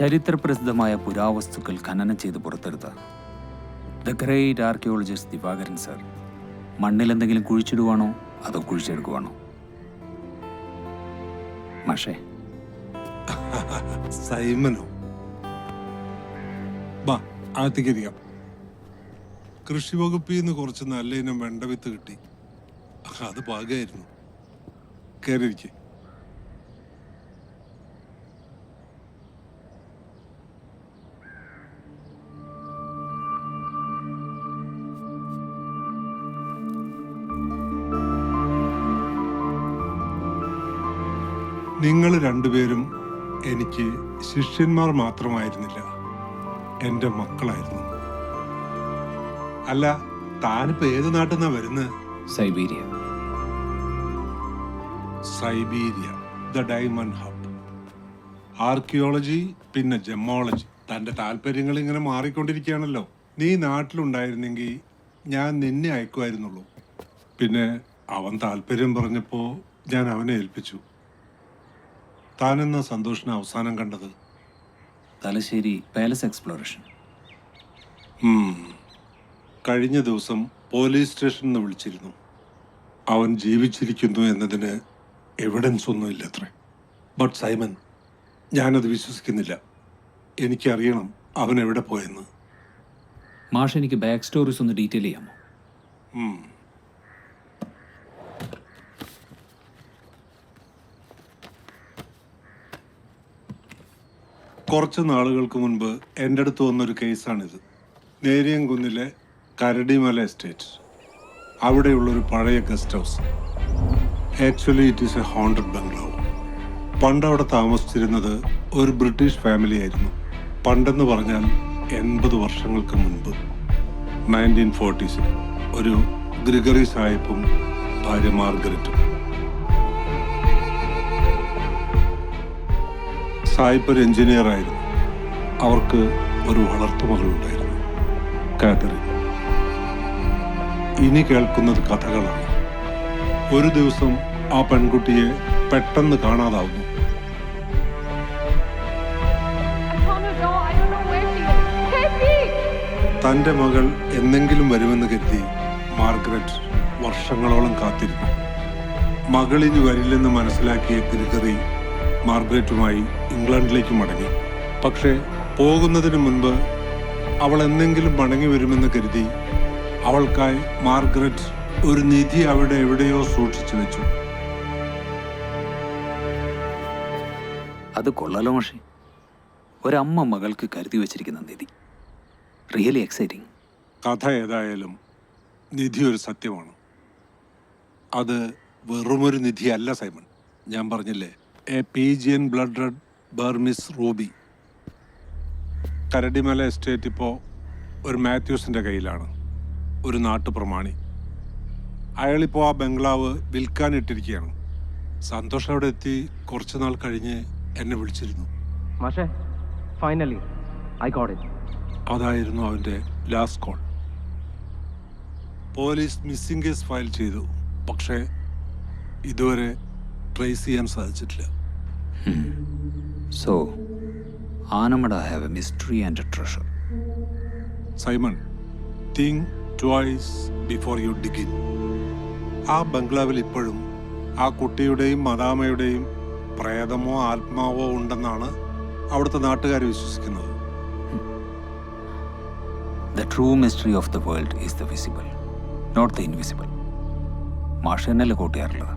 ചരിത്രപ്രസിദ്ധമായ പുരാവസ്തുക്കൾ ഖനനം ചെയ്ത് പുറത്തെടുത്ത the great archaeologist Divakaran sir മണ്ണിൽ എന്തെങ്കിലും കുഴിച്ചിടുവാണോ അതോ കുഴിച്ചെടുക്കുവാണോ? മാഷേ. സൈമനോ? ബാ, ആത്തിക്കരിയാം. കൃഷി വകുപ്പിൽ നിന്ന് കുറച്ച് നല്ല ഇനം വെണ്ട വിത്ത് കിട്ടി. അത് പാകമായിരുന്നു. കയറിയിരിക്കെ. നിങ്ങൾ രണ്ടുപേരും എനിക്ക് ശിഷ്യന്മാർ മാത്രമായിരുന്നില്ല, എൻ്റെ മക്കളായിരുന്നു. അല്ല, താനിപ്പോ ഏത് നാട്ടിൽ നിന്നാ വരുന്നത്? Siberia. Siberia, the diamond hub. Archaeology, പിന്നെ ജെമോളജി. തൻ്റെ താല്പര്യങ്ങൾ ഇങ്ങനെ മാറിക്കൊണ്ടിരിക്കുകയാണല്ലോ. നീ നാട്ടിലുണ്ടായിരുന്നെങ്കിൽ ഞാൻ നിന്നെ അയക്കുമായിരുന്നുള്ളൂ. പിന്നെ അവൻ താല്പര്യം പറഞ്ഞപ്പോൾ ഞാൻ അവനെ ഏൽപ്പിച്ചു. താനെന്ന സന്തോഷിനെ അവസാനം കണ്ടത്? Thalassery palace exploration. കഴിഞ്ഞ ദിവസം പോലീസ് സ്റ്റേഷനിൽ നിന്ന് വിളിച്ചിരുന്നു. അവൻ ജീവിച്ചിരിക്കുന്നു എന്നതിന് എവിഡൻസ് ഒന്നുമില്ല അത്രേ. ബട്ട് സൈമൻ, ഞാനത് വിശ്വസിക്കുന്നില്ല. എനിക്കറിയണം അവൻ എവിടെ പോയെന്ന്. മാഷ് എനിക്ക് ബാക്ക് സ്റ്റോറീസ് ഒന്ന് ഡീറ്റെയിൽ ചെയ്യാമോ? കുറച്ച് നാളുകൾക്ക് മുൻപ് എൻ്റെ അടുത്ത് വന്നൊരു കേസാണിത്. നേരിയംകുന്നിലെ കരടിമല എസ്റ്റേറ്റ്. അവിടെയുള്ളൊരു പഴയ guest house. Actually it is a haunted bungalow. പണ്ട് അവിടെ താമസിച്ചിരുന്നത് ഒരു ബ്രിട്ടീഷ് ഫാമിലി ആയിരുന്നു. പണ്ടെന്ന് പറഞ്ഞാൽ 80 വർഷങ്ങൾക്ക് മുൻപ്, 1940s. ഒരു ഗ്രിഗറി സാഹിബും ഭാര്യ മാർഗരറ്റും. സാഹിബ് ഒരു എഞ്ചിനീയർ ആയിരുന്നു. അവർക്ക് ഒരു വളർത്തുമകളുണ്ടായിരുന്നു, കാതറിൻ. ഇനി കേൾക്കുന്നത് കഥകളാണ്. ഒരു ദിവസം ആ പെൺകുട്ടിയെ പെട്ടെന്ന് കാണാതാവുന്നു. തൻ്റെ മകൾ എന്നെങ്കിലും വരുമെന്ന് കരുതി മാർഗരറ്റ് വർഷങ്ങളോളം കാത്തിരുന്നു. മകളിനി വരില്ലെന്ന് മനസ്സിലാക്കിയ ഗ്രിഗറി മാർഗരറ്റുമായി ഇംഗ്ലണ്ടിലേക്ക് മടങ്ങി. പക്ഷേ പോകുന്നതിന് മുൻപ് അവൾ എന്നെങ്കിലും മടങ്ങി വരുമെന്ന് കരുതി അവൾക്കായി മാർഗരറ്റ് ഒരു നിധി അവിടെ എവിടെയോ സൂക്ഷിച്ചു വെച്ചു. അത് കൊള്ളാലോ മാഷേ. ഒരമ്മ മകൾക്ക് കരുതി വെച്ചിരിക്കുന്ന നിധി. Really exciting. കഥ ഏതായാലും നിധി ഒരു സത്യമാണ്. അത് വെറുമൊരു നിധിയല്ല സൈമൺ. ഞാൻ പറഞ്ഞില്ലേ, a pigeon blooded Burmese ruby. Karadimala estate ഇപ്പോൾ ഒരു മാത്യൂസിൻ്റെ കയ്യിലാണ്, ഒരു നാട്ടുപ്രമാണി. അയാളിപ്പോൾ ആ ബംഗ്ലാവ് വിൽക്കാനിട്ടിരിക്കുകയാണ്. സന്തോഷം അവിടെ എത്തി കുറച്ച് നാൾ കഴിഞ്ഞ് എന്നെ വിളിച്ചിരുന്നു. മാഷേ, ഫൈനലി ഐ ഗോട്ട് ഇറ്റ്. അതായിരുന്നു അവൻ്റെ last call. Police missing case file ചെയ്തു. പക്ഷേ ഇതുവരെ ട്രേസ് ചെയ്യാൻ സാധിച്ചിട്ടില്ല. So, Anamada have a mystery and a treasure. Simon, think twice before you dig in. ആ ബംഗ്ലാവിൽ ഇപ്പോഴും ആ കുട്ടിയുടെയും മദാമയുടെയും പ്രേതമോ ആത്മാവോ ഉണ്ടെന്നാണ് അവിടുത്തെ നാട്ടുകാർ വിശ്വസിക്കുന്നത്. The true mystery of the world is the visible, not the invisible. മാഷ് എന്നല്ലേ കൂട്ടിയാറുള്ളത്.